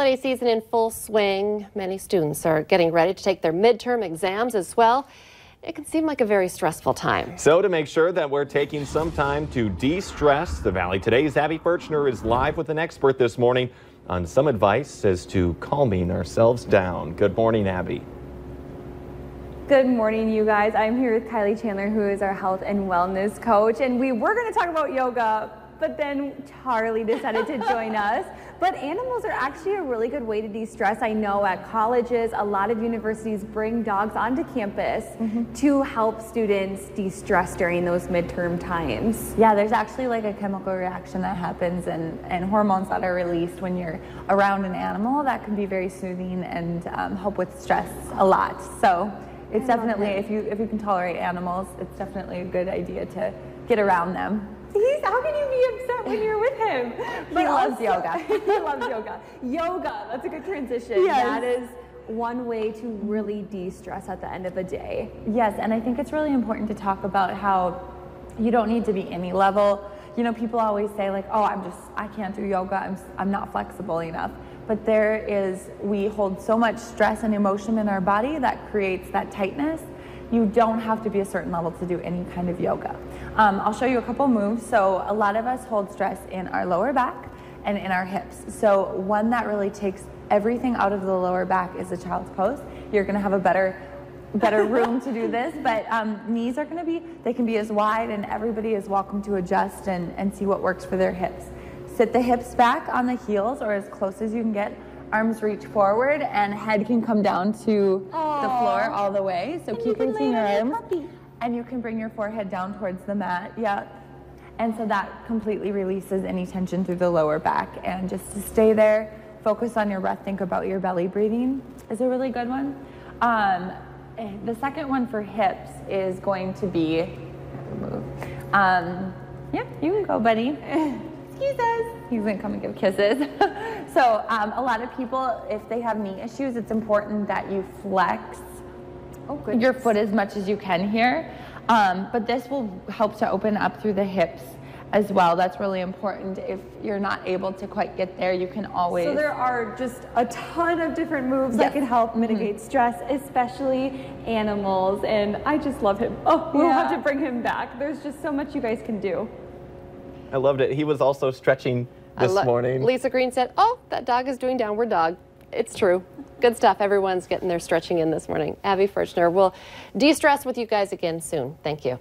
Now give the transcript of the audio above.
Holiday season in full swing. Many students are getting ready to take their midterm exams as well. It can seem like a very stressful time. So to make sure that we're taking some time to de-stress, the Valley Today's Abby Furchner is live with an expert this morning on some advice as to calming ourselves down. Good morning, Abby. Good morning, you guys. I'm here with Kylie Chandler, who is our health and wellness coach, and we were going to talk about yoga, but then Charlie decided to join us. But animals are actually a really good way to de-stress. I know at colleges, a lot of universities bring dogs onto campus to help students de-stress during those midterm times. Yeah, there's actually like a chemical reaction that happens and hormones that are released when you're around an animal that can be very soothing and help with stress a lot. So it's definitely, if you can tolerate animals, it's definitely a good idea to get around them. How can you be upset when you're with him? But he loves yoga. He loves yoga. Yoga, that's a good transition. Yes. That is one way to really de-stress at the end of a day. Yes, and I think it's really important to talk about how you don't need to be any level. You know, people always say like, oh, I can't do yoga, I'm not flexible enough. But we hold so much stress and emotion in our body that creates that tightness. You don't have to be a certain level to do any kind of yoga. I'll show you a couple moves. So a lot of us hold stress in our lower back and in our hips. So one that really takes everything out of the lower back is the child's pose. You're gonna have a better room to do this, but knees are they can be as wide, and everybody is welcome to adjust and see what works for their hips. Sit the hips back on the heels or as close as you can get. Arms reach forward and head can come down to the floor all the way. So keep reaching your arms. And you can bring your forehead down towards the mat. Yeah. And so that completely releases any tension through the lower back. And just to stay there, focus on your breath, think about your belly breathing is a really good one. The second one for hips is going to be, yeah, you can go, buddy. Excuse us. He's gonna come and give kisses. So a lot of people, if they have knee issues, it's important that you flex your foot as much as you can here. But this will help to open up through the hips as well. That's really important. If you're not able to quite get there, you can always... So there are just a ton of different moves that can help mitigate stress, especially animals. And I just love him. Oh, we'll have to bring him back. There's just so much you guys can do. I loved it. He was also stretching this morning. Lisa Green said, oh, that dog is doing downward dog. It's true. Good stuff. Everyone's getting their stretching in this morning. Abby Furchner will de-stress with you guys again soon. Thank you.